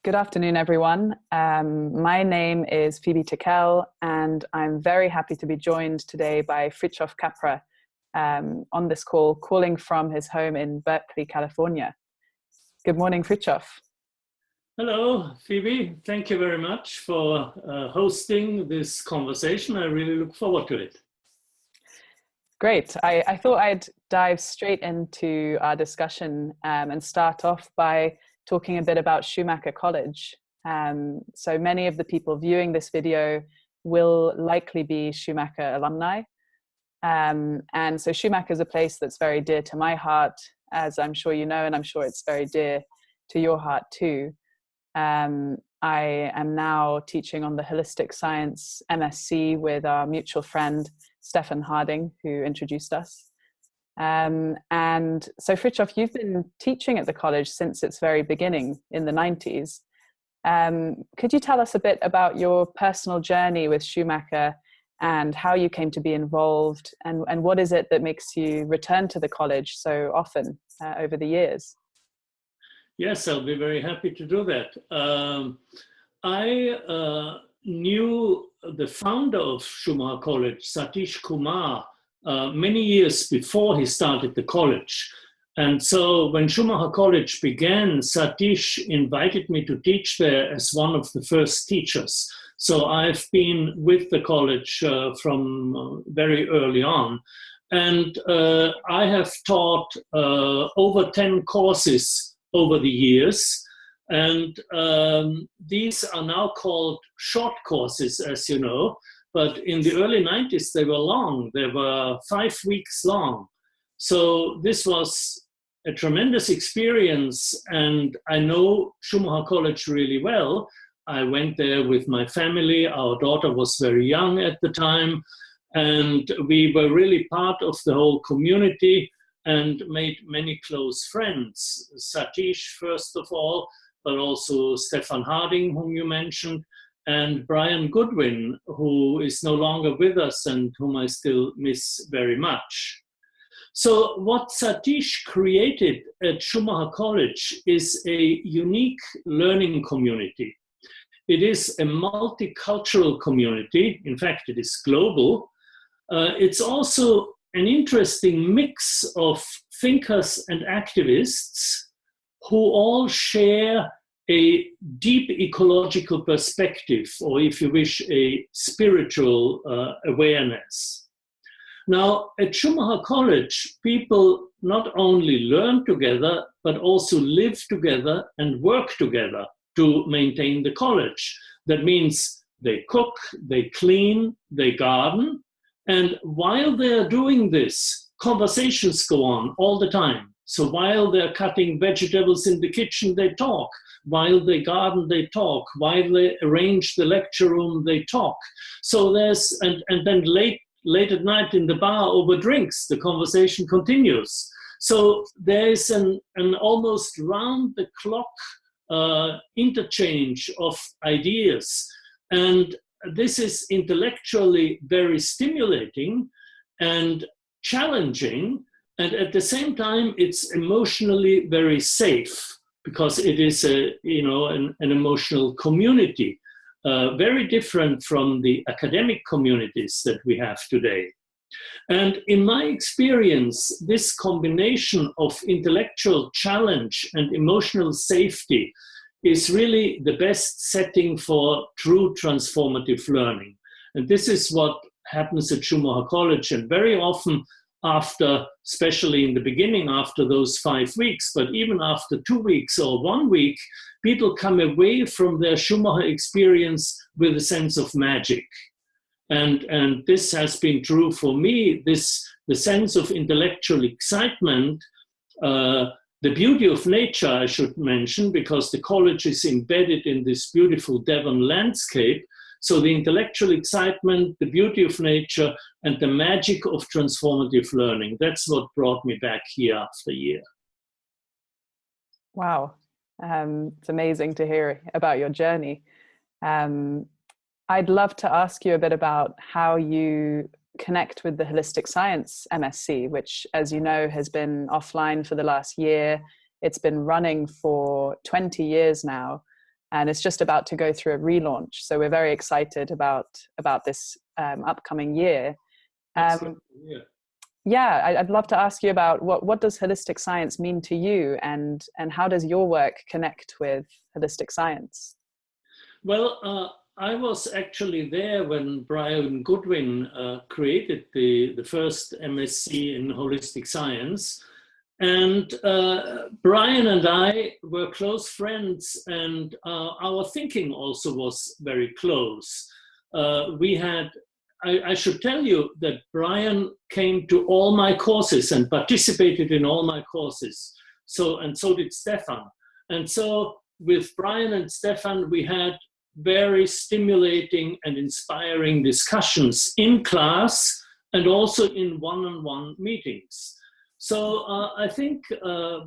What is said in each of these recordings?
Good afternoon, everyone. My name is Phoebe Tickell, and I'm very happy to be joined today by Fritjof Capra on this call, calling from his home in Berkeley, California. Good morning, Fritjof. Hello, Phoebe. Thank you very much for hosting this conversation. I really look forward to it. Great. I thought I'd dive straight into our discussion and start off by talking a bit about Schumacher College. So many of the people viewing this video will likely be Schumacher alumni. And so Schumacher is a place that's very dear to my heart, as I'm sure you know, and I'm sure it's very dear to your heart too. I am now teaching on the Holistic Science MSc with our mutual friend, Stefan Harding, who introduced us. And so Fritjof, you've been teaching at the college since its very beginning in the 90s. Could you tell us a bit about your personal journey with Schumacher and how you came to be involved, and what is it that makes you return to the college so often over the years? Yes, I'll be very happy to do that. I knew the founder of Schumacher College, Satish Kumar, many years before he started the college. And so when Schumacher College began, Satish invited me to teach there as one of the first teachers. So I've been with the college from very early on. And I have taught over 10 courses over the years. And these are now called short courses, as you know. But in the early 90s, they were long. They were 5 weeks long. So this was a tremendous experience. And I know Schumacher College really well. I went there with my family. Our daughter was very young at the time. And we were really part of the whole community and made many close friends. Satish, first of all, but also Stefan Harding, whom you mentioned, and Brian Goodwin, who is no longer with us and whom I still miss very much. So what Satish created at Schumacher College is a unique learning community. It is a multicultural community. In fact, it is global. It's also an interesting mix of thinkers and activists who all share a deep ecological perspective, or if you wish, a spiritual awareness. Now, at Schumacher College, people not only learn together, but also live together and work together to maintain the college. That means they cook, they clean, they garden, and while they're doing this, conversations go on all the time. So while they're cutting vegetables in the kitchen, they talk. While they garden, they talk. While they arrange the lecture room, they talk. So there's, and then late at night in the bar over drinks, the conversation continues. So there's an almost round-the-clock interchange of ideas. And this is intellectually very stimulating and challenging. And at the same time, it's emotionally very safe because it is an emotional community, very different from the academic communities that we have today. And in my experience, this combination of intellectual challenge and emotional safety is really the best setting for true transformative learning. And this is what happens at Schumacher College, and very often after, especially in the beginning, after those 5 weeks, but even after 2 weeks or 1 week, people come away from their Schumacher experience with a sense of magic. And this has been true for me, the sense of intellectual excitement, the beauty of nature, I should mention, because the college is embedded in this beautiful Devon landscape. So the intellectual excitement, the beauty of nature, and the magic of transformative learning, that's what brought me back year after year. Wow. It's amazing to hear about your journey. I'd love to ask you a bit about how you connect with the Holistic Science MSc, which, as you know, has been offline for the last year. It's been running for 20 years now. and it's just about to go through a relaunch. So we're very excited about this upcoming year. Yeah, I'd love to ask you about what does holistic science mean to you, and how does your work connect with holistic science? Well, I was actually there when Brian Goodwin created the first MSc in holistic science. And Brian and I were close friends, and our thinking also was very close. I should tell you that Brian came to all my courses and participated in all my courses. And so did Stefan. And so with Brian and Stefan, we had very stimulating and inspiring discussions in class and also in one-on-one meetings. So I think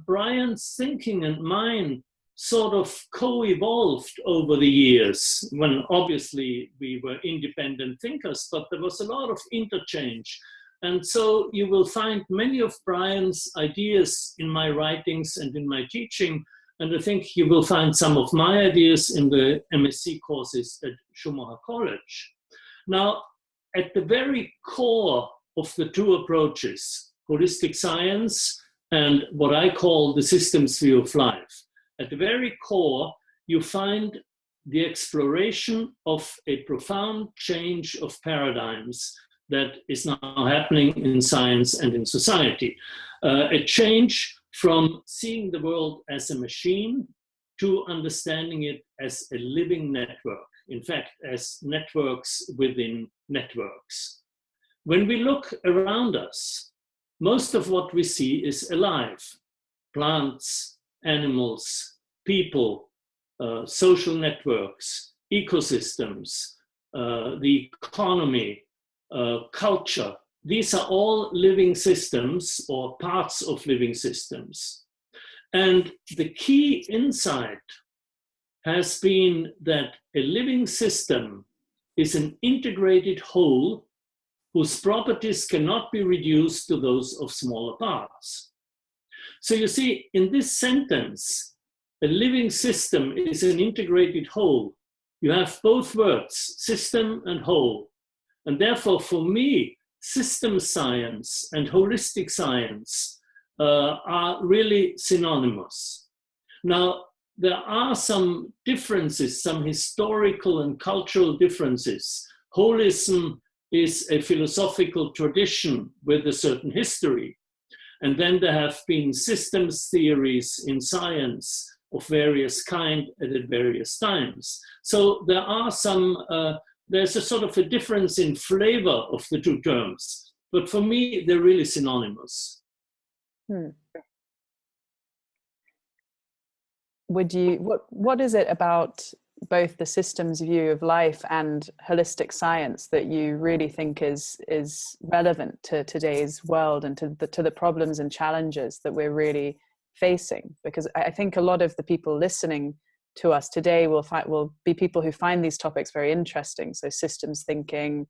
Brian's thinking and mine sort of co-evolved over the years, when obviously we were independent thinkers, but there was a lot of interchange. And so you will find many of Brian's ideas in my writings and in my teaching. And I think you will find some of my ideas in the MSc courses at Schumacher College. Now, at the very core of the two approaches, holistic science and what I call the systems view of life, at the very core, you find the exploration of a profound change of paradigms that is now happening in science and in society. A change from seeing the world as a machine to understanding it as a living network. In fact, as networks within networks. When we look around us, most of what we see is alive. Plants, animals, people, social networks, ecosystems, the economy, culture. These are all living systems or parts of living systems. And the key insight has been that a living system is an integrated whole whose properties cannot be reduced to those of smaller parts. So you see, in this sentence, a living system is an integrated whole. You have both words, system and whole. And therefore, for me, system science and holistic science are really synonymous. Now, there are some differences, some historical and cultural differences. Holism is a philosophical tradition with a certain history. And then there have been systems theories in science of various kind at various times. So there are some, there's a sort of a difference in flavor of the two terms. But for me, they're really synonymous. What is it about both the systems view of life and holistic science that you really think is relevant to today's world and to the problems and challenges that we're really facing? Because I think a lot of the people listening to us today will be people who find these topics very interesting. So systems thinking,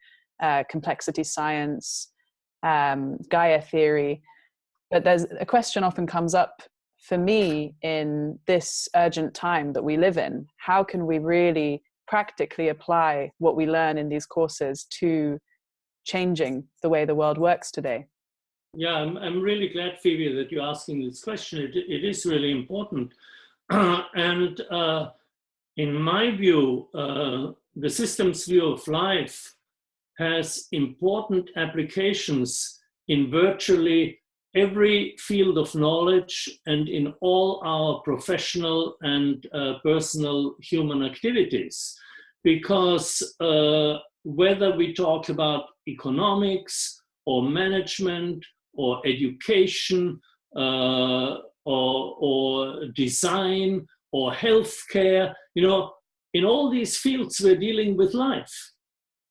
complexity science, Gaia theory. But there's a question often comes up for me in this urgent time that we live in. How can we really practically apply what we learn in these courses to changing the way the world works today? Yeah, I'm really glad, Phoebe, that you're asking this question. It is really important. And in my view, the systems view of life has important applications in virtually every field of knowledge and in all our professional and personal human activities. Because whether we talk about economics or management or education or design or healthcare, you know, in all these fields we're dealing with life,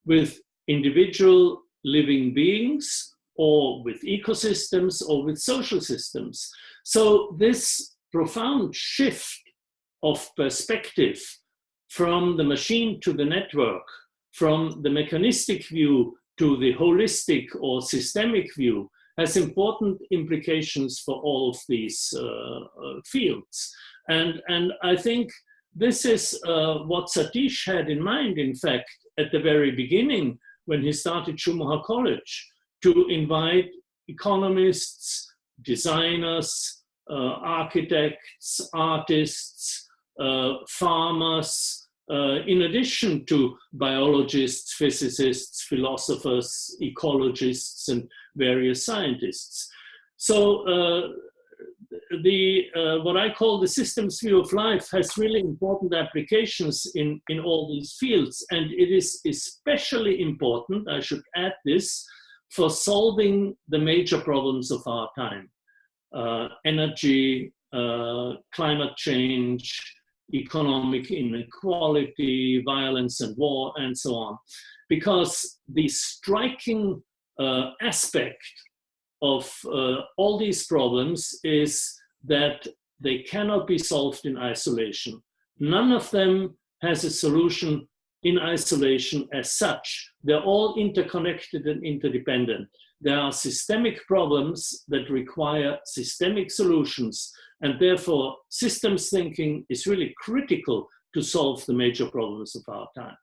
with individual living beings, or with ecosystems, or with social systems. So this profound shift of perspective from the machine to the network, from the mechanistic view to the holistic or systemic view, has important implications for all of these fields. And I think this is what Satish had in mind, in fact, at the very beginning when he started Schumacher College, to invite economists, designers, architects, artists, farmers, in addition to biologists, physicists, philosophers, ecologists, and various scientists. So what I call the systems view of life has really important applications in all these fields. And it is especially important, I should add this, for solving the major problems of our time. Energy, climate change, economic inequality, violence and war, and so on. Because the striking aspect of all these problems is that they cannot be solved in isolation. None of them has a solution in isolation as such. They're all interconnected and interdependent. There are systemic problems that require systemic solutions, and therefore systems thinking is really critical to solve the major problems of our time.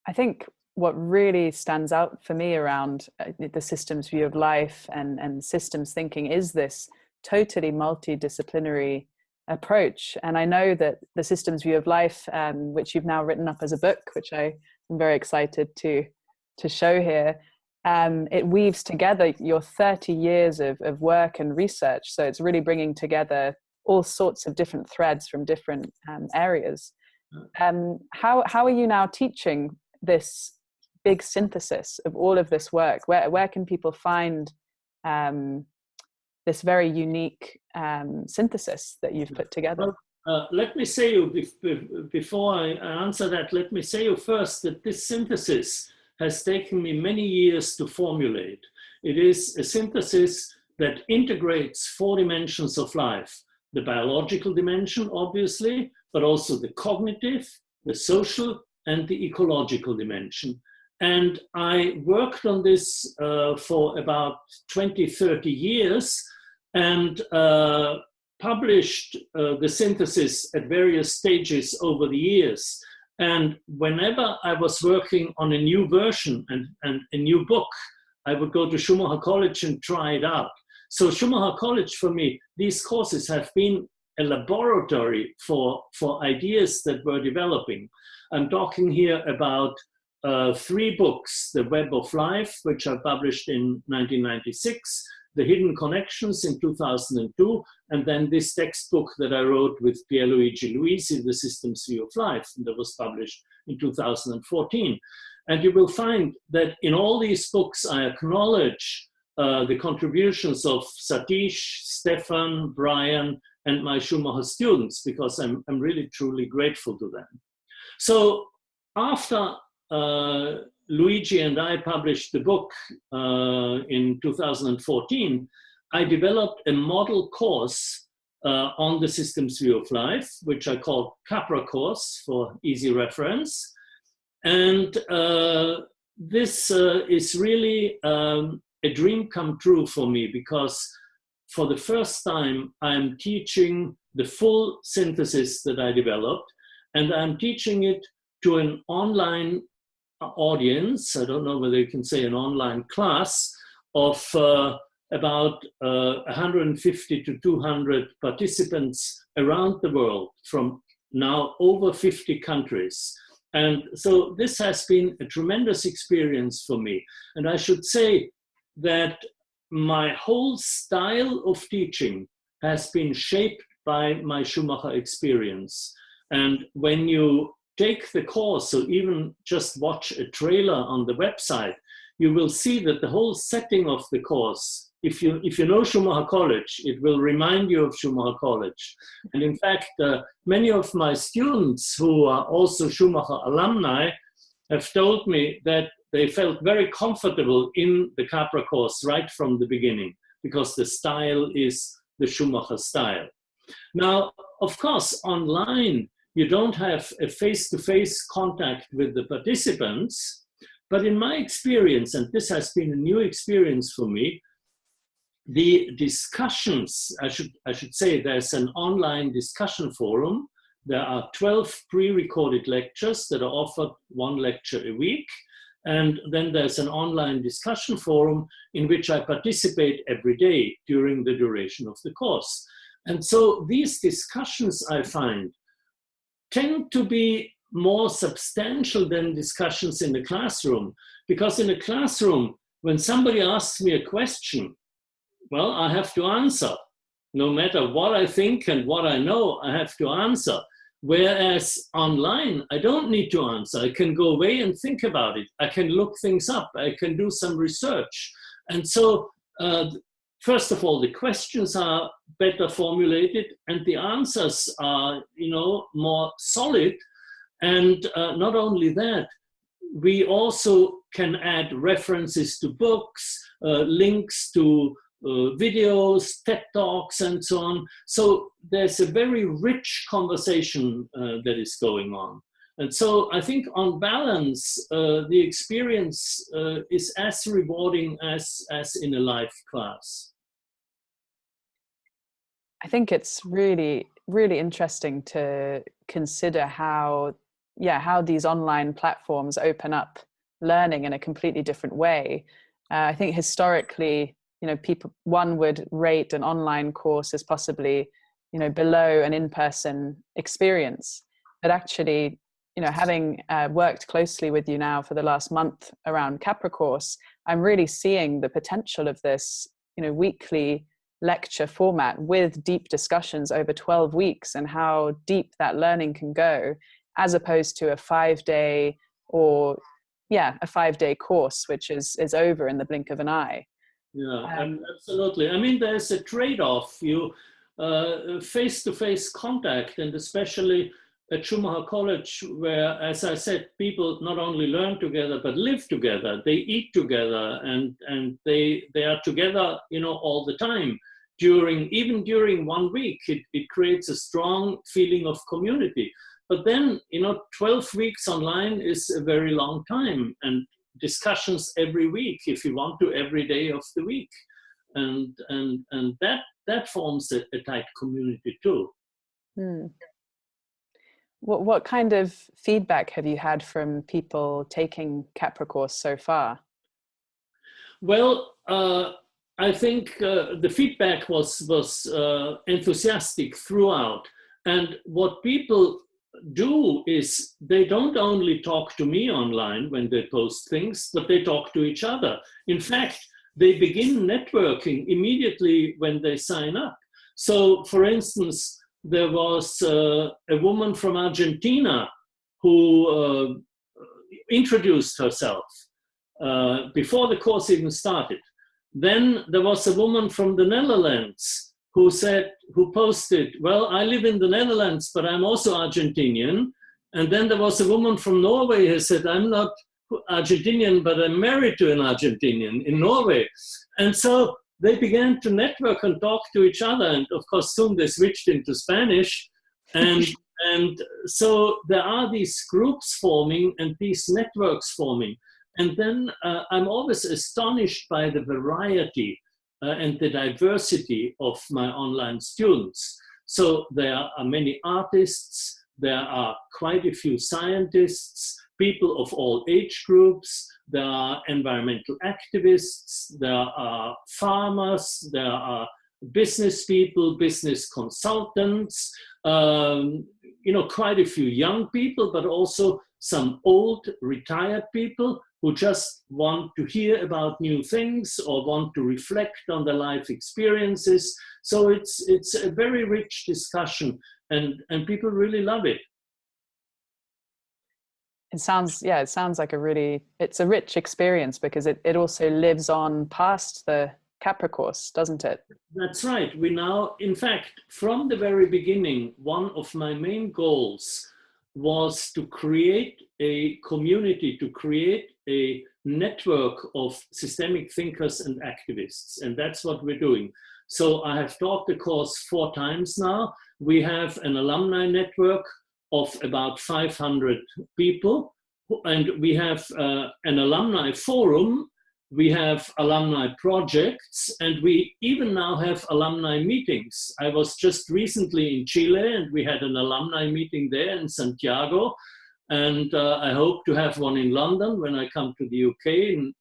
I think what really stands out for me around the systems view of life and systems thinking is this totally multidisciplinary approach. And I know that the systems view of life, which you've now written up as a book, which I am very excited to show here, it weaves together your 30 years of work and research. So it's really bringing together all sorts of different threads from different areas. How are you now teaching this big synthesis of all of this work? Where can people find this very unique synthesis that you've put together? Well, let me say you, before I answer that, let me say you first that this synthesis has taken me many years to formulate. It is a synthesis that integrates 4 dimensions of life: the biological dimension, obviously, but also the cognitive, the social, and the ecological dimension. And I worked on this for about 20, 30 years and published the synthesis at various stages over the years. And whenever I was working on a new version and a new book, I would go to Schumacher College and try it out. So Schumacher College, for me, these courses have been a laboratory for ideas that were developing. I'm talking here about 3 books: The Web of Life, which I published in 1996, The Hidden Connections in 2002, and then this textbook that I wrote with Pier Luigi Luisi, The Systems View of Life, and that was published in 2014. And you will find that in all these books, I acknowledge the contributions of Satish, Stefan, Brian, and my Schumacher students, because I'm really, truly grateful to them. So after Luigi and I published the book in 2014, I developed a model course on the systems view of life, which I called Capra Course for easy reference. And this is really a dream come true for me, because for the first time I'm teaching the full synthesis that I developed, and I'm teaching it to an online audience. I don't know whether you can say an online class of about 150 to 200 participants around the world from now over 50 countries. And so this has been a tremendous experience for me. And I should say that my whole style of teaching has been shaped by my Schumacher experience. And when you take the course, or even just watch a trailer on the website, you will see that the whole setting of the course, if you know Schumacher College, it will remind you of Schumacher College. And in fact, many of my students who are also Schumacher alumni have told me that they felt very comfortable in the Capra course right from the beginning, because the style is the Schumacher style. Now, of course, online, you don't have a face-to-face contact with the participants, but in my experience, and this has been a new experience for me, the discussions, I should say, there's an online discussion forum. There are 12 pre-recorded lectures that are offered, one lecture a week. And then there's an online discussion forum in which I participate every day during the duration of the course. And so these discussions, I find, tend to be more substantial than discussions in the classroom. Because in a classroom, when somebody asks me a question, well, I have to answer. No matter what I think and what I know, I have to answer. Whereas online, I don't need to answer. I can go away and think about it. I can look things up. I can do some research. And so, first of all, the questions are better formulated and the answers are, more solid. And not only that, we also can add references to books, links to videos, TED Talks, and so on. So there's a very rich conversation that is going on. And so I think on balance, the experience is as rewarding as in a live class. I think it's really, really interesting to consider how these online platforms open up learning in a completely different way. I think historically, one would rate an online course as possibly, below an in-person experience. But actually, having worked closely with you now for the last month around Capra Course, I'm really seeing the potential of this, weekly lecture format with deep discussions over 12 weeks and how deep that learning can go, as opposed to a 5-day course, which is over in the blink of an eye. Yeah, absolutely. I mean, there's a trade-off. You face-to-face contact, and especially at Schumacher College, where, as I said, people not only learn together but live together. They eat together, and they are together, all the time. Even during 1 week, it creates a strong feeling of community. But then, 12 weeks online is a very long time, and discussions every week, if you want to, every day of the week, and that forms a tight community too. What kind of feedback have you had from people taking Capra Course so far? Well, I think the feedback was enthusiastic throughout, and what people do is they don't only talk to me online when they post things, but they talk to each other. In fact, they begin networking immediately when they sign up. So, for instance, there was a woman from Argentina who introduced herself before the course even started. Then there was a woman from the Netherlands who posted, well, I live in the Netherlands, but I'm also Argentinian. And then there was a woman from Norway who said, I'm not Argentinian, but I'm married to an Argentinian in Norway. And so they began to network and talk to each other. And of course, soon they switched into Spanish. And so there are these groups forming and these networks forming. And then I'm always astonished by the variety and the diversity of my online students. So there are many artists, there are quite a few scientists, people of all age groups, there are environmental activists, there are farmers, there are business people, business consultants, quite a few young people, but also some old retired people who just want to hear about new things or want to reflect on their life experiences. So it's a very rich discussion, and people really love it. It sounds like it's a rich experience because it also lives on past the Capra Course, doesn't it? That's right. We now, in fact, from the very beginning, one of my main goals was to create a community, to create a network of systemic thinkers and activists. And that's what we're doing. So I have taught the course 4 times now. We have an alumni network of about 500 people. And we have an alumni forum we have alumni projects, and we even now have alumni meetings. I was just recently in Chile, and we had an alumni meeting there in Santiago, and I hope to have one in London when I come to the UK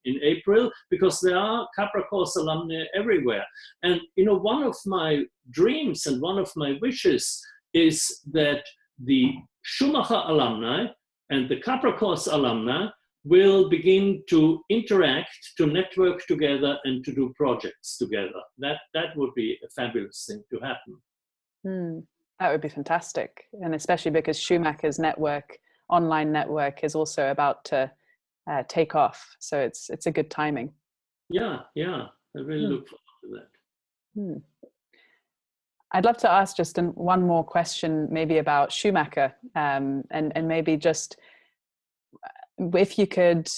in April, because there are Capra Course alumni everywhere. And one of my dreams and one of my wishes is that the Schumacher alumni and the Capra Course alumni will begin to interact, to network together, and to do projects together. That would be a fabulous thing to happen. That would be fantastic. And especially because Schumacher's online network is also about to take off. So it's a good timing. Yeah. I really look forward to that. I'd love to ask just one more question, maybe about Schumacher, and maybe just if you could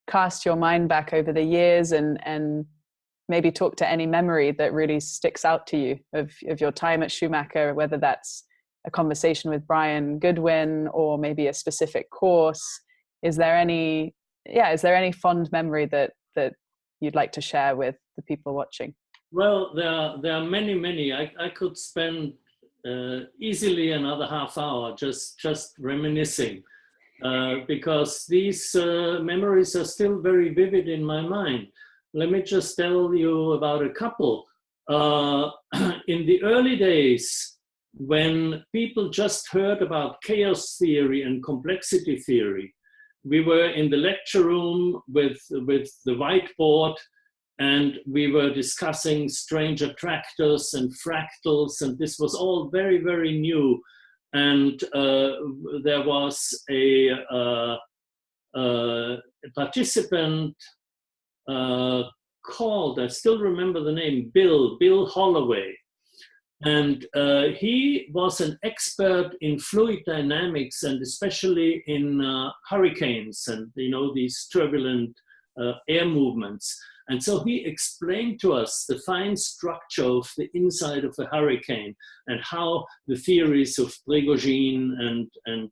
cast your mind back over the years and maybe talk to any memory that really sticks out to you of your time at Schumacher, whether that's a conversation with Brian Goodwin or maybe a specific course. Is there any fond memory that you'd like to share with the people watching? Well, there are many. I could spend easily another half hour just reminiscing, because these memories are still very vivid in my mind. Let me just tell you about a couple. In the early days, when people just heard about chaos theory and complexity theory, we were in the lecture room with the whiteboard, and we were discussing strange attractors and fractals, and this was all very, very new. And there was a participant called, I still remember the name, Bill Holloway. And he was an expert in fluid dynamics, and especially in hurricanes and these turbulent air movements. And so he explained to us the fine structure of the inside of a hurricane and how the theories of Prigogine and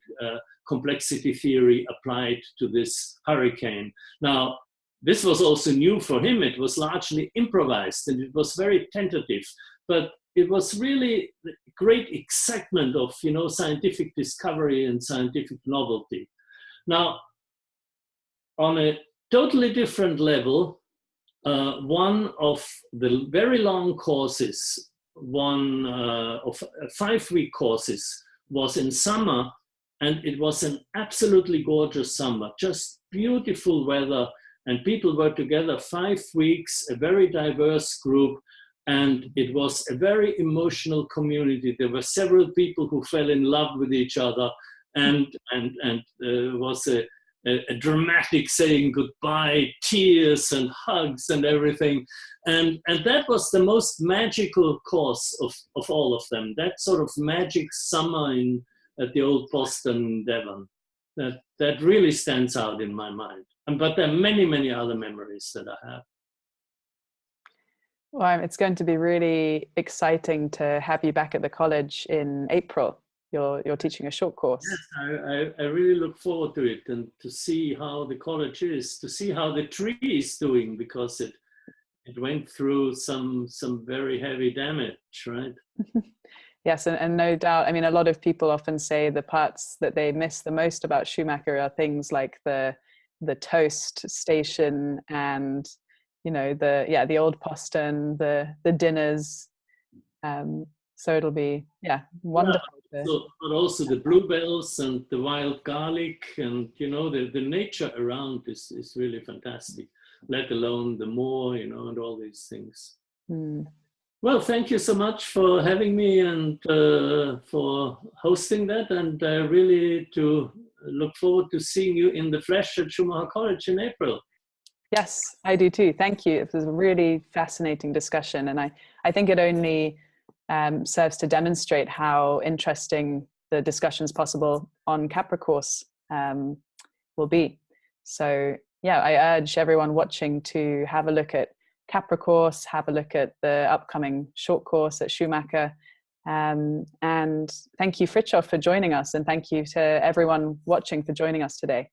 complexity theory applied to this hurricane. Now, this was also new for him. It was largely improvised and it was very tentative, but it was really great excitement of scientific discovery and scientific novelty. Now, on a totally different level, one of the very long courses, one of 5-week courses, was in summer, and it was an absolutely gorgeous summer, just beautiful weather, and people were together 5 weeks, a very diverse group, and it was a very emotional community. There were several people who fell in love with each other, and there was a dramatic saying goodbye, tears and hugs and everything. And that was the most magical course of all of them. That sort of magic summer at the old Boston, Devon. That really stands out in my mind. But there are many, many other memories that I have. Well, it's going to be really exciting to have you back at the college in April. You're teaching a short course. Yes, I really look forward to it, and to see how the college is, to see how the tree is doing, because it went through some very heavy damage, right? Yes, and no doubt. I mean, a lot of people often say the parts that they miss the most about Schumacher are things like the toast station and the old postern, the dinners. So it'll be wonderful. Yeah, but also the bluebells and the wild garlic, and the nature around is really fantastic. Let alone the moor, and all these things. Well, thank you so much for having me and for hosting that, and really to look forward to seeing you in the flesh at Schumacher College in April. Yes, I do too. Thank you. It was a really fascinating discussion, and I think it only serves to demonstrate how interesting the discussions possible on Capra Course will be. So yeah, I urge everyone watching to have a look at Capra Course, have a look at the upcoming short course at Schumacher. And thank you, Fritjof, for joining us, and thank you to everyone watching for joining us today.